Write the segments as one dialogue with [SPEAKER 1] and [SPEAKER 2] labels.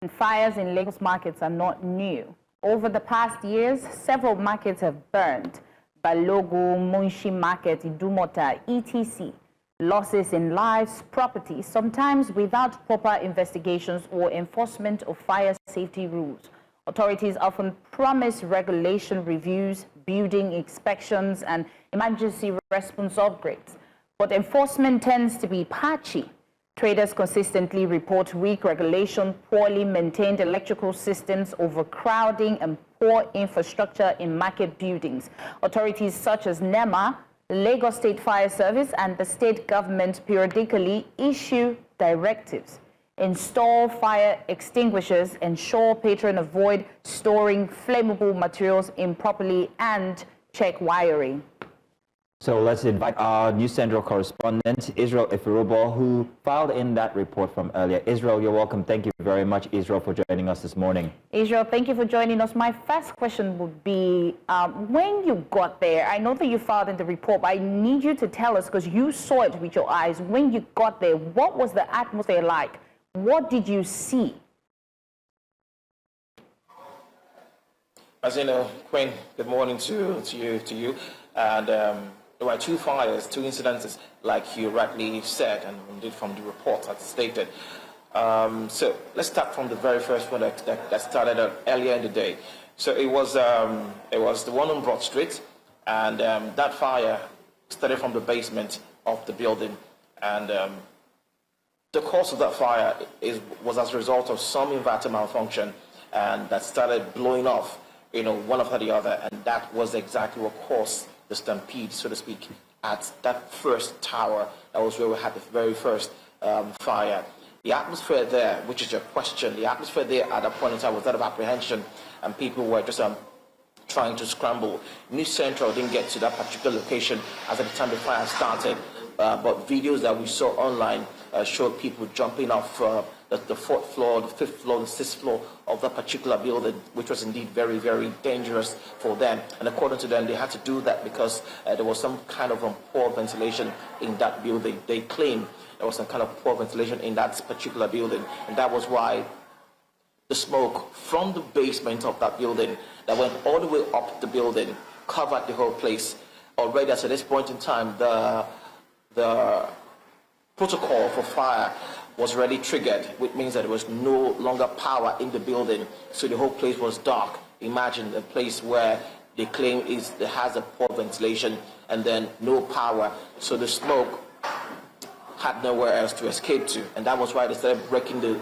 [SPEAKER 1] Fires in Lagos markets are not new. Over the past years, several markets have burned. Balogo, Munshi Market, Idumota, etc. Losses in lives, property, sometimes without proper investigations or enforcement of fire safety rules. Authorities often promise regulation reviews, building inspections, and emergency response upgrades. But enforcement tends to be patchy. Traders consistently report weak regulation, poorly maintained electrical systems, overcrowding, and poor infrastructure in market buildings. Authorities such as NEMA, Lagos State Fire Service, and the state government periodically issue directives. Install fire extinguishers, ensure patrons avoid storing flammable materials improperly, and check wiring.
[SPEAKER 2] So let's invite our News Central correspondent, Israel Eferobo, who filed in that report from earlier. Israel, you're welcome. Thank you very much, Israel, for joining us this morning.
[SPEAKER 1] Israel, thank you for joining us. My first question would be, when you got there, I know that you filed in the report, but I need you to tell us, because you saw it with your eyes, when you got there, what was the atmosphere like? What did you see?
[SPEAKER 3] As you know, Quinn, good morning to you. And there were two fires, two incidences, like you rightly said, and indeed from the report as stated. So let's start from the very first one that started earlier in the day. So it was the one on Broad Street, and that fire started from the basement of the building, and the cause of that fire was as a result of some inverter malfunction, and that started blowing off, one after the other, and that was exactly what caused the stampede, so to speak, at that first tower. That was where we had the very first fire. The atmosphere there, which is your question, the atmosphere there at that point in time was that of apprehension, and people were just trying to scramble. News Central didn't get to that particular location as at the time the fire started, but videos that we saw online showed people jumping off the fourth floor, the fifth floor, the sixth floor of that particular building, which was indeed very, very dangerous for them. And according to them, they had to do that because there was some kind of poor ventilation in that building. They claim there was some kind of poor ventilation in that particular building, and that was why the smoke from the basement of that building that went all the way up the building covered the whole place. Already at this point in time, the protocol for fire was already triggered, which means that there was no longer power in the building, so the whole place was dark. Imagine a place where they claim it has a poor ventilation and then no power, so the smoke had nowhere else to escape to, and that was why they started breaking the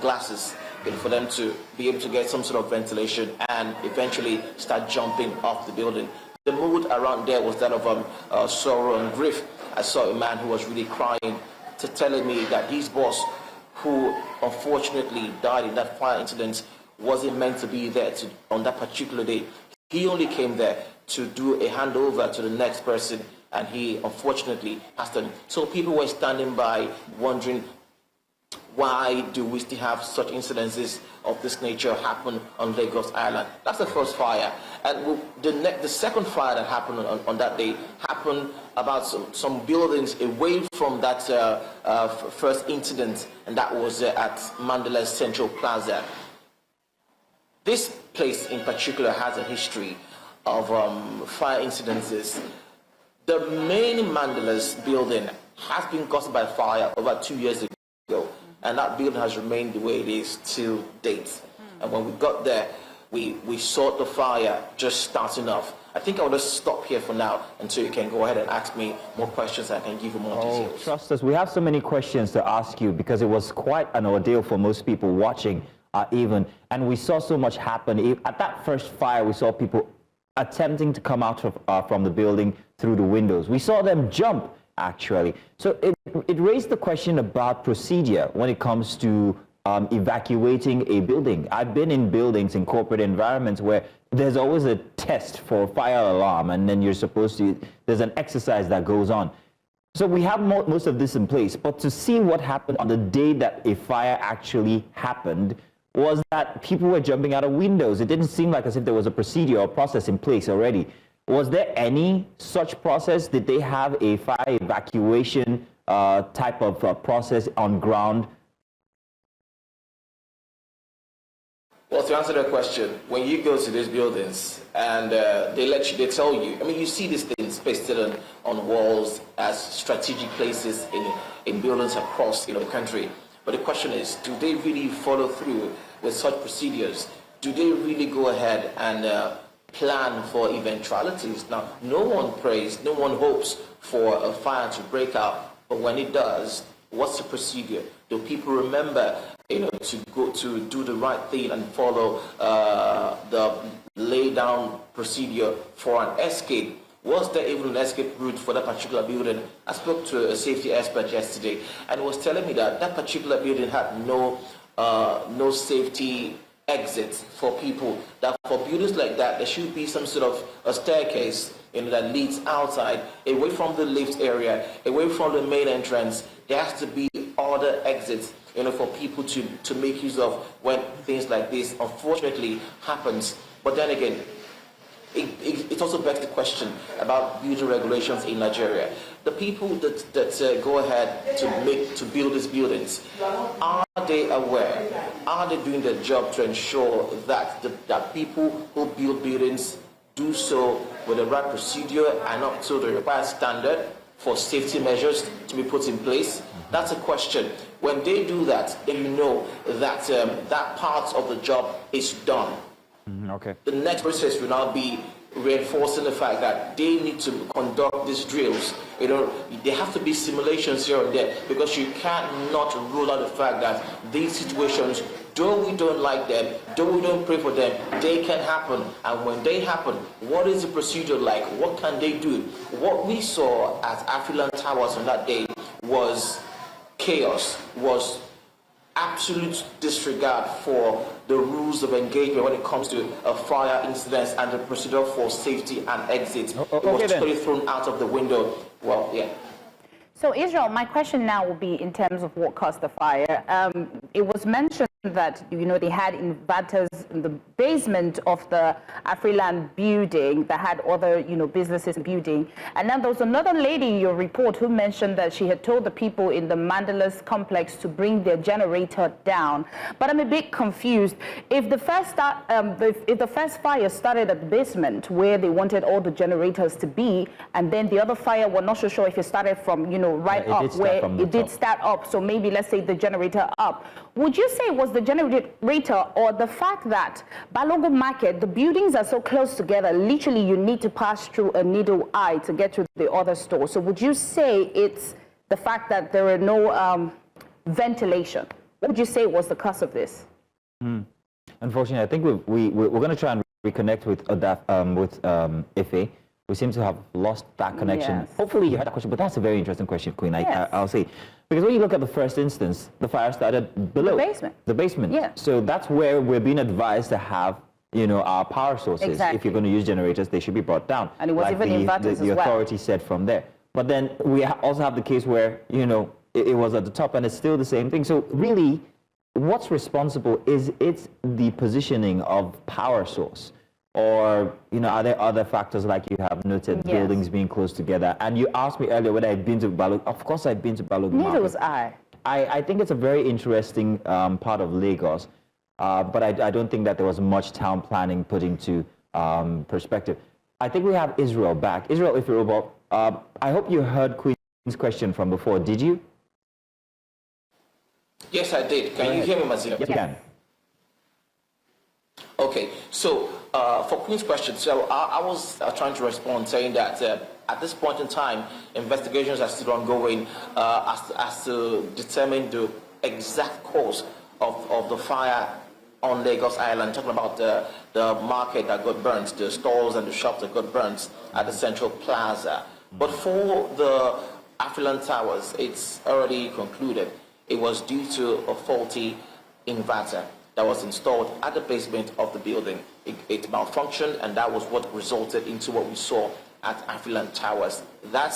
[SPEAKER 3] glasses for them to be able to get some sort of ventilation and eventually start jumping off the building. The mood around there was that of sorrow and grief. I saw a man who was really crying, telling me that his boss, who unfortunately died in that fire incident, wasn't meant to be there on that particular day. He only came there to do a handover to the next person, and he unfortunately passed on. So people were standing by wondering, why do we still have such incidences of this nature happen on Lagos Island? That's the first fire. And the second fire that happened on that day happened about some buildings away from that first incident, and that was at Mandilas Central Plaza. This place in particular has a history of fire incidences. The main Mandilas building has been caused by fire over 2 years ago, and that building has remained the way it is till date. And when we got there, we saw the fire just starting off. I think I'll just stop here for now until you can go ahead and ask me more questions. I can give you more details.
[SPEAKER 2] Trust us, we have so many questions to ask you because it was quite an ordeal for most people watching even. And we saw so much happen. At that first fire, we saw people attempting to come out from the building through the windows. We saw them jump, actually. So it raised the question about procedure when it comes to evacuating a building. I've been in buildings in corporate environments where there's always a test for fire alarm, and then there's an exercise that goes on. So we have most of this in place, but to see what happened on the day that a fire actually happened was that people were jumping out of windows. It didn't seem like as if there was a procedure or process in place already. Was there any such process? Did they have a fire evacuation type of process on ground
[SPEAKER 3] Well, to answer the question, when you go to these buildings and they tell you, I mean, you see these things pasted on walls as strategic places in buildings across the country. But the question is, do they really follow through with such procedures? Do they really go ahead and plan for eventualities? Now, no one prays, no one hopes for a fire to break out, but when it does, what's the procedure? Do people remember, to go to do the right thing and follow the lay down procedure for an escape? Was there even an escape route for that particular building? I spoke to a safety expert yesterday, and he was telling me that that particular building had no safety exits for people. That for buildings like that, there should be some sort of a staircase that leads outside, away from the lift area, away from the main entrance. There has to be other exits, for people to make use of when things like this unfortunately happens. But then again, it also begs the question about building regulations in Nigeria. The people that go ahead to build these buildings, are they aware? Are they doing their job to ensure that that people who build buildings do so with the right procedure and up to the required standard for safety measures to be put in place? That's a question. When they do that, then you know that that part of the job is done.
[SPEAKER 2] Okay.
[SPEAKER 3] The next process will now be reinforcing the fact that they need to conduct these drills. There have to be simulations here and there, because you cannot rule out the fact that these situations, though we don't like them, though we don't pray for them, they can happen. And when they happen, what is the procedure like? What can they do? What we saw at Afriland Towers on that day was chaos, was absolute disregard for the rules of engagement when it comes to fire incidents and the procedure for safety and exit. It was totally thrown out of the window. Well, yeah.
[SPEAKER 1] So, Israel, my question now will be in terms of what caused the fire. It was mentioned that, they had inverters in the basement of the Afriland building that had other, businesses building. And then there was another lady in your report who mentioned that she had told the people in the Mandilas complex to bring their generator down. But I'm a bit confused. If the first fire started at the basement where they wanted all the generators to be, and then the other fire, we're not so sure if it started from, right up where it did start up. So maybe let's say the generator up. Would you say it was the generator or the fact that Balogun Market, the buildings are so close together, literally you need to pass through a needle eye to get to the other store? So would you say it's the fact that there are no ventilation? What would you say was the cause of this?
[SPEAKER 2] Unfortunately, I think we're going to try and reconnect with Ife. We seem to have lost that connection.
[SPEAKER 1] Yes.
[SPEAKER 2] Hopefully you had that question, but that's a very interesting question, Queen. I'll say. Because when you look at the first instance, the fire started below. The basement.
[SPEAKER 1] Yeah.
[SPEAKER 2] So that's where we're being advised to have, our power sources.
[SPEAKER 1] Exactly.
[SPEAKER 2] If you're going to use generators, they should be brought down.
[SPEAKER 1] And it was even inverters as well.
[SPEAKER 2] The authority said from there. But then we also have the case where, it was at the top and it's still the same thing. So really, what's responsible is it's the positioning of power source. Or, are there other factors like you have noted, buildings being close together? And you asked me earlier whether I've been to Balogun. Of course I've been to Balogun Market.
[SPEAKER 1] Neither was I.
[SPEAKER 2] I think it's a very interesting part of Lagos, but I don't think that there was much town planning put into perspective. I think we have Israel back. Israel, Eferobo, I hope you heard Queen's question from before. Did you?
[SPEAKER 3] Yes, I did. Can you hear me, Mazina?
[SPEAKER 2] Yes, you can.
[SPEAKER 3] Okay, so for Queen's question, so I was trying to respond saying that at this point in time, investigations are still ongoing as to determine the exact cause of the fire on Lagos Island, talking about the market that got burnt, the stores and the shops that got burnt at the Central Plaza. But for the Afriland Towers, it's already concluded it was due to a faulty inverter that was installed at the basement of the building. It malfunctioned, and that was what resulted into what we saw at Afriland Towers. That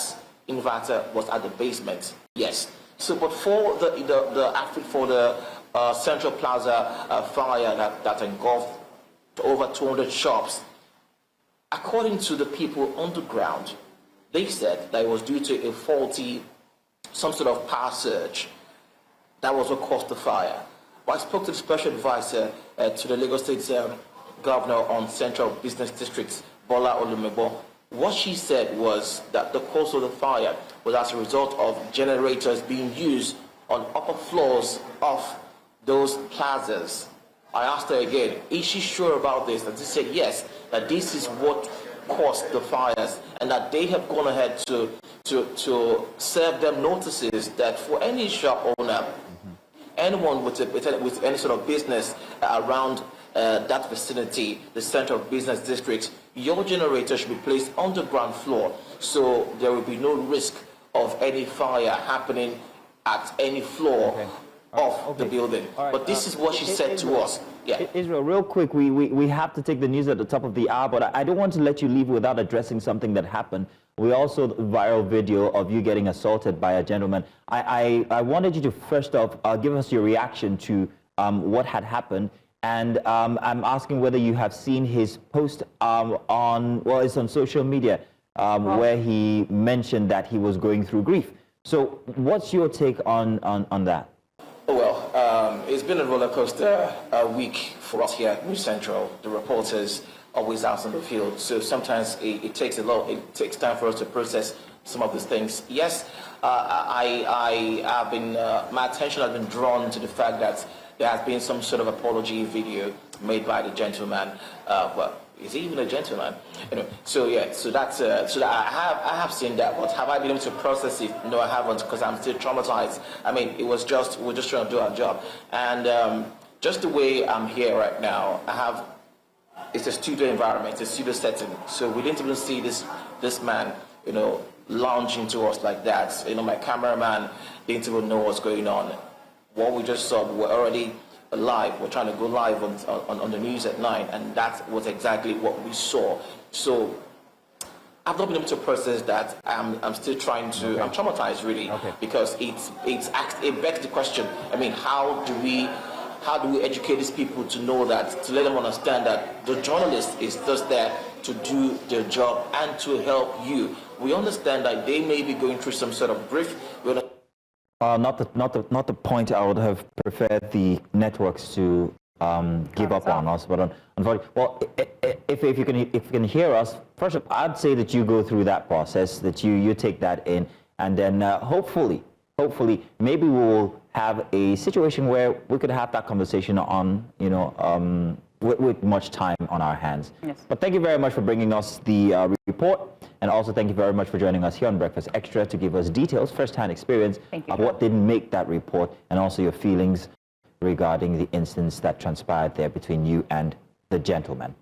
[SPEAKER 3] inverter was at the basement, yes. So, but for the Central Plaza fire that engulfed over 200 shops, according to the people on the ground, they said that it was due to a faulty, some sort of power surge. That was what caused the fire. Well, I spoke to the special advisor to the Lagos State governor on Central Business Districts, Bola Olumegbo. What she said was that the cause of the fire was as a result of generators being used on upper floors of those plazas. I asked her again, is she sure about this? And she said yes, that this is what caused the fires, and that they have gone ahead to serve them notices that for any shop owner, anyone with any sort of business around that vicinity, the center of business district, your generator should be placed on the ground floor, so there will be no risk of any fire happening at any floor of the building. But this is what she said to us. Yeah.
[SPEAKER 2] Israel, real quick, we have to take the news at the top of the hour, but I don't want to let you leave without addressing something that happened. We also viral video of you getting assaulted by a gentleman. I wanted you to first off give us your reaction to what had happened, and I'm asking whether you have seen his post it's on social media where he mentioned that he was going through grief. So what's your take on that?
[SPEAKER 3] Well, it's been a roller coaster week for us here at News Central. The reporters always out on the field, so sometimes it takes time for us to process some of these things. Yes, I have been my attention has been drawn to the fact that there has been some sort of apology video made by the gentleman. Well, is he even a gentleman? You know. So yeah. So that's I have seen that. But have I been able to process it? No, I haven't, because I'm still traumatized. I mean, we're just trying to do our job, and just the way I'm here right now, it's a studio environment, it's a studio setting. So we didn't even see this man, you know, lounging to us like that. You know, my cameraman didn't even know what's going on. What we just saw, we were already live. We're trying to go live on the news at 9, and that was exactly what we saw. So I've not been able to process that. I'm still trying to. I'm traumatized really, because it begs the question. I mean, how do we educate these people to know that, to let them understand that the journalist is just there to do their job and to help you? We understand that they may be going through some sort of grief.
[SPEAKER 2] Not the point. I would have preferred the networks to give up on us, but unfortunately, well, if you can hear us, first of all, I'd say that you go through that process, that you take that in, and then hopefully, maybe we will have a situation where we could have that conversation on, you know, with much time on our hands.
[SPEAKER 1] Yes.
[SPEAKER 2] But thank you very much for bringing us the report, and also thank you very much for joining us here on Breakfast Extra to give us details, first-hand experience of what didn't make that report, and also your feelings regarding the incidents that transpired there between you and the gentleman.